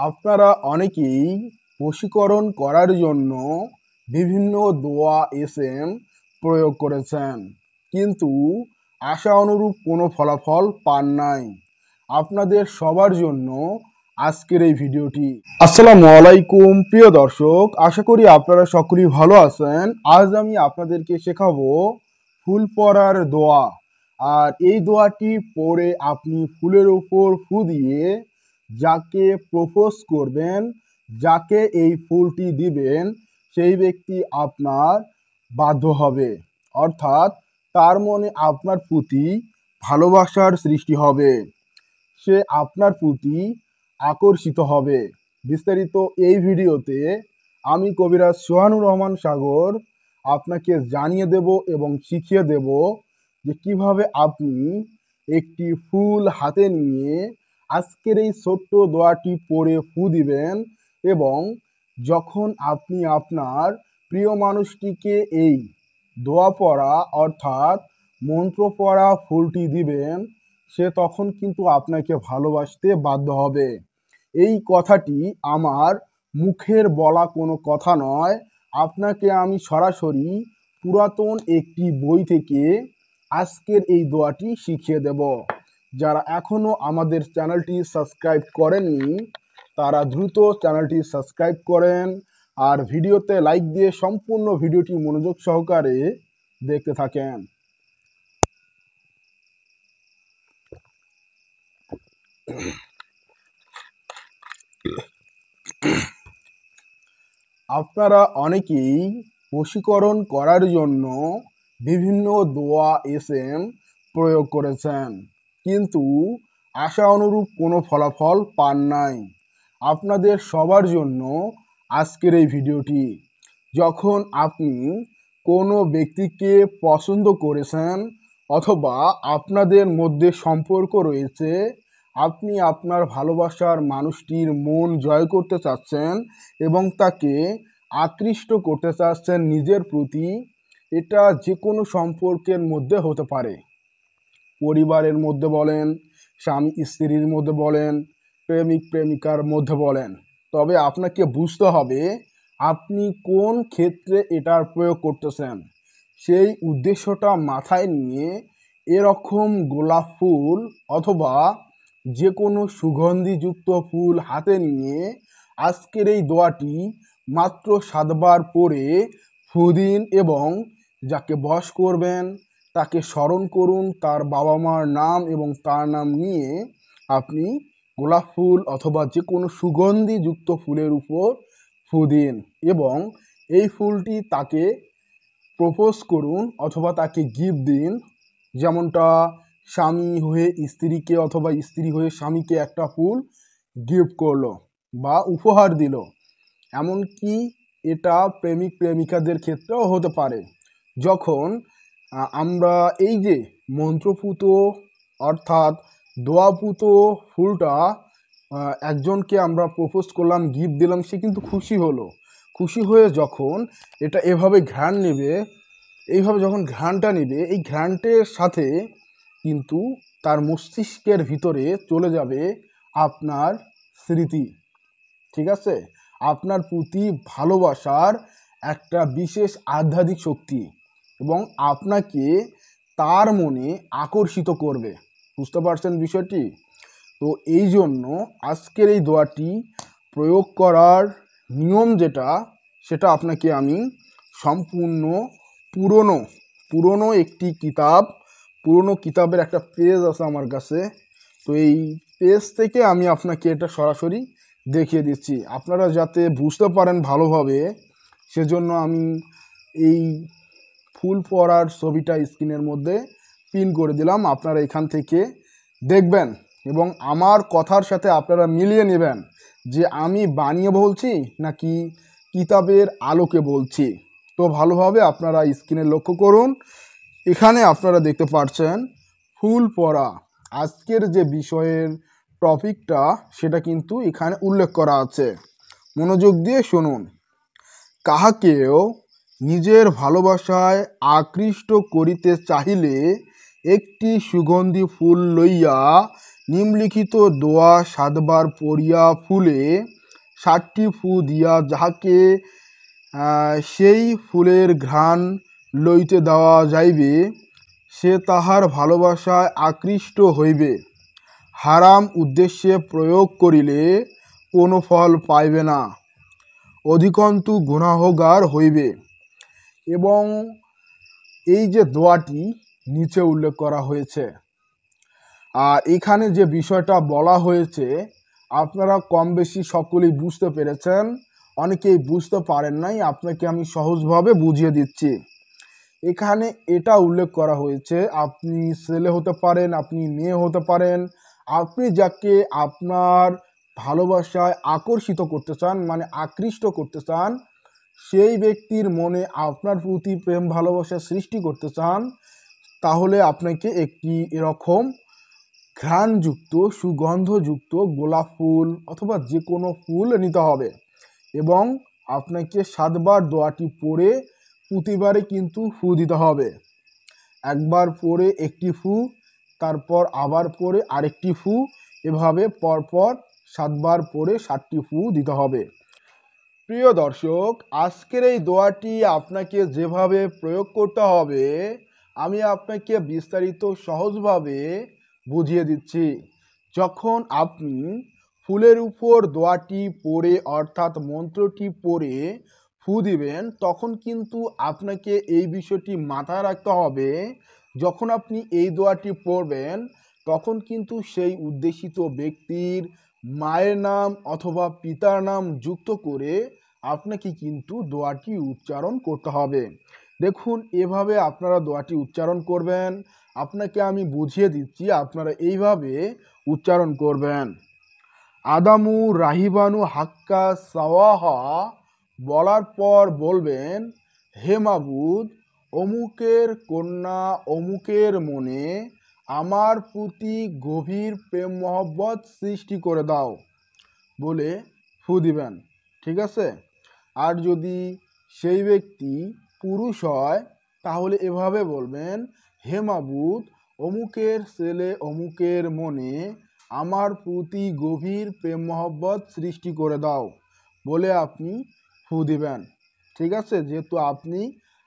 আপনারা অনেকেই বশীকরণ করার জন্য বিভিন্ন দোয়া এসএম প্রয়োগ করেছেন, কিন্তু আশা অনুরূপ কোনো ফলাফল পান নাই। আপনাদের সবার জন্য আজকের এই ভিডিওটি। আসসালামু আলাইকুম প্রিয় দর্শক, আশা করি আপনারা সকলেই ভালো আছেন। আজ আমি আপনাদেরকে শেখাবো ফুল পড়ার দোয়া। আর এই দোয়াটি পড়ে আপনি ফুলের উপর ফু দিয়ে যাকে প্রপোজ করবেন, যাকে এই ফুলটি দিবেন, সেই ব্যক্তি আপনার বাধ্য হবে, অর্থাৎ তার মনে আপনার প্রতি ভালোবাসার সৃষ্টি হবে, সে আপনার প্রতি আকর্ষিত হবে। বিস্তারিত এই ভিডিওতে আমি কবিরাজ সোহানুর রহমান সাগর আপনাকে জানিয়ে দেব এবং শিখিয়ে দেব যে কিভাবে আপনি একটি ফুল হাতে নিয়ে আজকের এই ছোট্ট দোয়াটি পড়ে ফু দিবেন এবং যখন আপনি আপনার প্রিয় মানুষটিকে এই দোয়া পড়া অর্থাৎ মন্ত্র পড়া ফুলটি দিবেন, সে তখন কিন্তু আপনাকে ভালোবাসতে বাধ্য হবে। এই কথাটি আমার মুখের বলা কোনো কথা নয়, আপনাকে আমি সরাসরি পুরাতন একটি বই থেকে আজকের এই দোয়াটি শিখিয়ে দেব। যারা এখনও আমাদের চ্যানেলটি সাবস্ক্রাইব করেননি তারা দ্রুত চ্যানেলটি সাবস্ক্রাইব করেন আর ভিডিওতে লাইক দিয়ে সম্পূর্ণ ভিডিওটি মনোযোগ সহকারে দেখতে থাকেন। আপনারা অনেকেই বশীকরণ করার জন্য বিভিন্ন দোয়া এসএম প্রয়োগ করেছেন, কিন্তু আশা অনুরূপ কোনো ফলাফল পান নাই। আপনাদের সবার জন্য আজকের এই ভিডিওটি। যখন আপনি কোনো ব্যক্তিকে পছন্দ করেছেন অথবা আপনাদের মধ্যে সম্পর্ক রয়েছে, আপনি আপনার ভালোবাসার মানুষটির মন জয় করতে চাচ্ছেন এবং তাকে আকৃষ্ট করতে চাচ্ছেন নিজের প্রতি, এটা যে কোনো সম্পর্কের মধ্যে হতে পারে। পরিবারের মধ্যে বলেন, স্বামী স্ত্রীর মধ্যে বলেন, প্রেমিক প্রেমিকার মধ্যে বলেন। তবে আপনাকে বুঝতে হবে আপনি কোন ক্ষেত্রে এটার প্রয়োগ করতেছেন। সেই উদ্দেশ্যটা মাথায় নিয়ে এরকম গোলাপ ফুল অথবা যে কোনো সুগন্ধিযুক্ত ফুল হাতে নিয়ে আজকের এই দোয়াটি মাত্র 7 বার পরে ফু দিন এবং যাকে বশ করবেন তাকে স্মরণ করুন, তার বাবা মার নাম এবং তার নাম নিয়ে আপনি গোলাপ ফুল অথবা যে কোনো সুগন্ধিযুক্ত ফুলের উপর ফু দিন এবং এই ফুলটি তাকে প্রপোজ করুন অথবা তাকে গিফট দিন। যেমনটা স্বামী হয়ে স্ত্রীকে অথবা স্ত্রী হয়ে স্বামীকে একটা ফুল গিফট করলো বা উপহার দিল, এমনকি এটা প্রেমিক প্রেমিকাদের ক্ষেত্রেও হতে পারে। যখন আমরা এই যে মন্ত্রপুত অর্থাৎ দোয়াপুত ফুলটা একজনকে আমরা প্রপোজ করলাম, গিফট দিলাম, সে কিন্তু খুশি হলো। খুশি হয়ে যখন এটা এভাবে ঘ্রাণ নেবে, এইভাবে যখন ঘ্রাণটা নেবে, এই ঘ্রাণটের সাথে কিন্তু তার মস্তিষ্কের ভিতরে চলে যাবে আপনার স্মৃতি, ঠিক আছে, আপনার প্রতি ভালোবাসার একটা বিশেষ আধ্যাত্মিক শক্তি এবং আপনাকে তার মনে আকর্ষিত করবে। বুঝতে পারছেন বিষয়টি? তো এই জন্য আজকের এই দোয়াটি প্রয়োগ করার নিয়ম যেটা, সেটা আপনাকে আমি সম্পূর্ণ পুরনো একটি পুরনো কিতাবের একটা পেজ আছে আমার কাছে, তো এই পেজ থেকে আমি আপনাকে এটা সরাসরি দেখিয়ে দিচ্ছি। আপনারা যাতে বুঝতে পারেন ভালোভাবে, সেজন্য আমি এই ফুল পড়ার ছবিটা স্ক্রিনের মধ্যে পিন করে দিলাম। আপনারা এখান থেকে দেখবেন এবং আমার কথার সাথে আপনারা মিলিয়ে নেবেন যে আমি বানিয়ে বলছি নাকি কিতাবের আলোকে বলছি। তো ভালোভাবে আপনারা স্ক্রিনে লক্ষ্য করুন। এখানে আপনারা দেখতে পাচ্ছেন ফুল পড়া। আজকের যে বিষয়ের টপিকটা সেটা কিন্তু এখানে উল্লেখ করা আছে, মনোযোগ দিয়ে শুনুন। কাহাকেও নিজের ভালোবাসায় আকৃষ্ট করিতে চাহিলে একটি সুগন্ধি ফুল লইয়া নিম্নলিখিত দোয়া 7 বার পড়িয়া ফুলে 7টি ফু দিয়া যাহাকে সেই ফুলের ঘ্রাণ লইতে দেওয়া যাইবে, সে তাহার ভালোবাসায় আকৃষ্ট হইবে। হারাম উদ্দেশ্যে প্রয়োগ করিলে কোনো ফল পাইবে না, অধিকন্তু গুনাহগার হইবে। এবং এই যে দোয়াটি নিচে উল্লেখ করা হয়েছে, আর এখানে যে বিষয়টা বলা হয়েছে আপনারা কম বেশি সকলেই বুঝতে পেরেছেন, অনেকেই বুঝতে পারেন নাই, আপনাকে আমি সহজভাবে বুঝিয়ে দিচ্ছি। এখানে এটা উল্লেখ করা হয়েছে আপনি ছেলে হতে পারেন, আপনি মেয়ে হতে পারেন, আপনি যাকে আপনার ভালোবাসায় আকর্ষিত করতে চান, মানে আকৃষ্ট করতে চান, সেই ব্যক্তির মনে আপনার প্রতি প্রেম ভালোবাসা সৃষ্টি করতে চান, তাহলে আপনাকে একটি এরকম ঘ্রাণযুক্ত সুগন্ধযুক্ত গোলাপ ফুল অথবা যে কোনো ফুল নিতে হবে এবং আপনাকে 7 বার দোয়াটি পড়ে প্রতিবারে কিন্তু ফু দিতে হবে। একবার পরে একটি ফু, তারপর আবার পরে আরেকটি ফু, এভাবে পরপর 7 বার পরে 7টি ফু দিতে হবে। প্রিয় দর্শক, আজকের এই দোয়াটি আপনাকে যেভাবে প্রয়োগ করতে হবে আমি আপনাকে বিস্তারিত সহজভাবে বুঝিয়ে দিচ্ছি। যখন আপনি ফুলের উপর দোয়াটি পড়ে অর্থাৎ মন্ত্রটি পড়ে ফু দিবেন, তখন কিন্তু আপনাকে এই বিষয়টি মাথায় রাখতে হবে, যখন আপনি এই দোয়াটি পড়বেন তখন কিন্তু সেই উদ্দেশিত ব্যক্তির মায়ের নাম অথবা পিতার নাম যুক্ত করে আপনাকে কিন্তু দোয়াটি উচ্চারণ করতে হবে। দেখুন, এভাবে আপনারা দোয়াটি উচ্চারণ করবেন। আপনাকে আমি বুঝিয়ে দিচ্ছি, আপনারা এইভাবে উচ্চারণ করবেন। আদামু রাহিবানু হাক্কা সাওয়াহা বলার পর বলবেন, হে মাবুদ, অমুকের কন্যা অমুকের মনে আমার প্রতি গভীর প্রেম মহব্বত সৃষ্টি করে দাও বলে ফু দিবেন। ঠিক আছে? আর যদি সেই ব্যক্তি পুরুষ হয় তাহলে এভাবে বলবেন, হে মাবুদ, অমুকের ছেলে অমুকের মনে আমার প্রতি গভীর প্রেম মহব্বত সৃষ্টি করে দাও বলে আপনি ফু দিবেন। ঠিক আছে? যেহেতু আপনি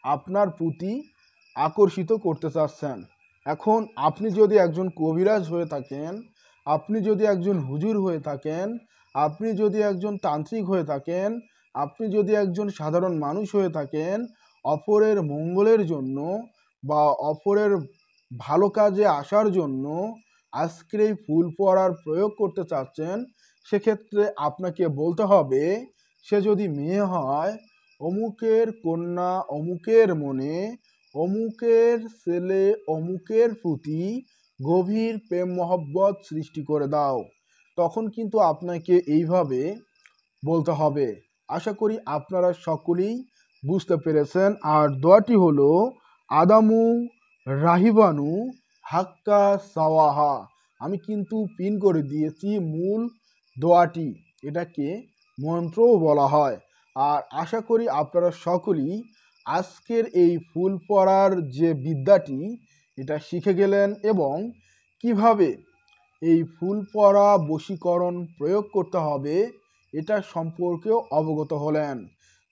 আপনার প্রতি আকর্ষিত করতে চাচ্ছেন। এখন আপনি যদি একজন কবিরাজ হয়ে থাকেন, আপনি যদি একজন হুজুর হয়ে থাকেন, আপনি যদি একজন তান্ত্রিক হয়ে থাকেন, আপনি যদি একজন সাধারণ মানুষ হয়ে থাকেন, অপরের মঙ্গলের জন্য বা অপরের ভালো কাজে আসার জন্য আজকের এই ফুল পড়ার প্রয়োগ করতে চাচ্ছেন, সেক্ষেত্রে আপনাকে বলতে হবে, সে যদি মেয়ে হয়, অমুকের কন্যা অমুকের মনে অমুকের ছেলে অমুকের প্রতি গভীর প্রেম মহব্বত সৃষ্টি করে দাও। তখন কিন্তু আপনাকে এইভাবে বলতে হবে। আশা করি আপনারা সকলেই বুঝতে পেরেছেন। আর দোয়াটি হলো আদামু রাহিবানু হাক্কা সাওয়াহা। আমি কিন্তু পিন করে দিয়েছি মূল দোয়াটি, এটাকে মন্ত্রও বলা হয়। আর আশা করি আপনারা সকলেই আজকের এই ফুল পড়ার যে বিদ্যাটি এটা শিখে গেলেন এবং কিভাবে এই ফুল পড়া বশীকরণ প্রয়োগ করতে হবে এটা সম্পর্কেও অবগত হলেন।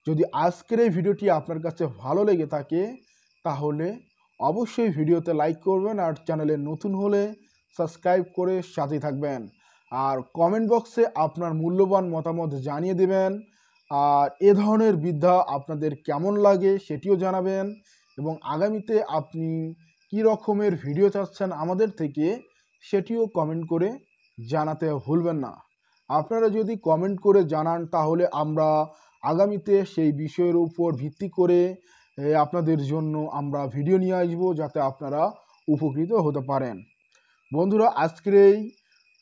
যদি আজকের এই ভিডিওটি আপনার কাছে ভালো লেগে থাকে তাহলে অবশ্যই ভিডিওতে লাইক করবেন, আর চ্যানেলে নতুন হলে সাবস্ক্রাইব করে সাথে থাকবেন। আর কমেন্ট বক্সে আপনার মূল্যবান মতামত জানিয়ে দেবেন। আর এ ধরনের বিদ্যা আপনাদের কেমন লাগে সেটিও জানাবেন এবং আগামীতে আপনি কী রকমের ভিডিও চাচ্ছেন আমাদের থেকে সেটিও কমেন্ট করে জানাতে ভুলবেন না। আপনারা যদি কমেন্ট করে জানান তাহলে আমরা আগামীতে সেই বিষয়ের উপর ভিত্তি করে আপনাদের জন্য আমরা ভিডিও নিয়ে আসবো, যাতে আপনারা উপকৃত হতে পারেন। বন্ধুরা, আজকের এই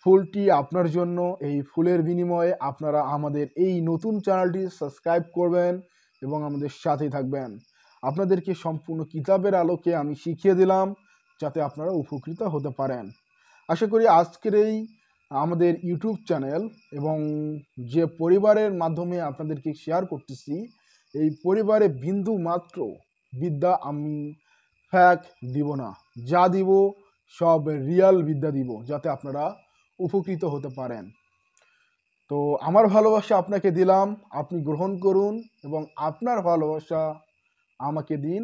ফুলটি আপনার জন্য। এই ফুলের বিনিময়ে আপনারা আমাদের এই নতুন চ্যানেলটি সাবস্ক্রাইব করবেন এবং আমাদের সাথেই থাকবেন। আপনাদেরকে সম্পূর্ণ কিতাবের আলোকে আমি শিখিয়ে দিলাম যাতে আপনারা উপকৃত হতে পারেন। আশা করি আজকের এই আমাদের ইউটিউব চ্যানেল এবং যে পরিবারের মাধ্যমে আপনাদেরকে শেয়ার করতেছি, এই পরিবারে বিন্দু মাত্র বিদ্যা আমি ফ্যাক দিব না, যা দিব সব রিয়াল বিদ্যা দিব, যাতে আপনারা উপকৃত হতে পারেন। তো আমার ভালোবাসা আপনাকে দিলাম, আপনি গ্রহণ করুন এবং আপনার ভালোবাসা আমাকে দিন,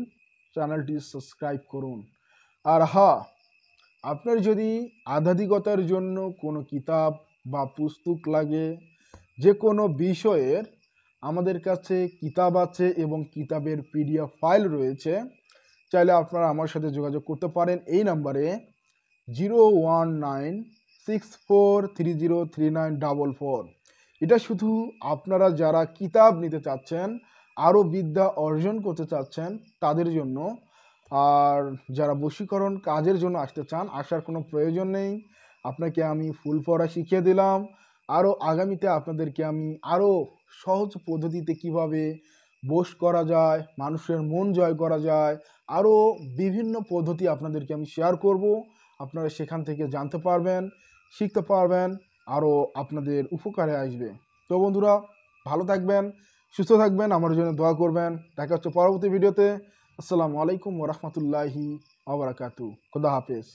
চ্যানেলটি সাবস্ক্রাইব করুন। আর হ্যাঁ, আপনার যদি আধ্যাত্মিকতার জন্য কোনো কিতাব বা পুস্তক লাগে, যে কোনো বিষয়ের, আমাদের কাছে কিতাব আছে এবং কিতাবের পিডিএফ ফাইল রয়েছে। চাইলে আপনারা আমার সাথে যোগাযোগ করতে পারেন এই নাম্বারে 01964303944। এটা শুধু আপনারা যারা কিতাব নিতে চাচ্ছেন, আরও বিদ্যা অর্জন করতে চাচ্ছেন তাদের জন্য। আর যারা বশীকরণ কাজের জন্য আসতে চান, আসার কোনো প্রয়োজন নেই। আপনাকে আমি ফুল পড়া শিখিয়ে দিলাম। আরও আগামীতে আপনাদেরকে আমি আরও সহজ পদ্ধতিতে কিভাবে বশ করা যায়, মানুষের মন জয় করা যায়, আরও বিভিন্ন পদ্ধতি আপনাদেরকে আমি শেয়ার করব। আপনারা সেখান থেকে জানতে পারবেন, শিখতে পারবেন, আরও আপনাদের উপকারে আসবে। তো বন্ধুরা, ভালো থাকবেন, সুস্থ থাকবেন, আমার জন্য দোয়া করবেন। দেখা হচ্ছে পরবর্তী ভিডিওতে। আসসালামু আলাইকুম ওয়া রাহমাতুল্লাহি ওয়া বারাকাতুহু। খোদা হাফেজ।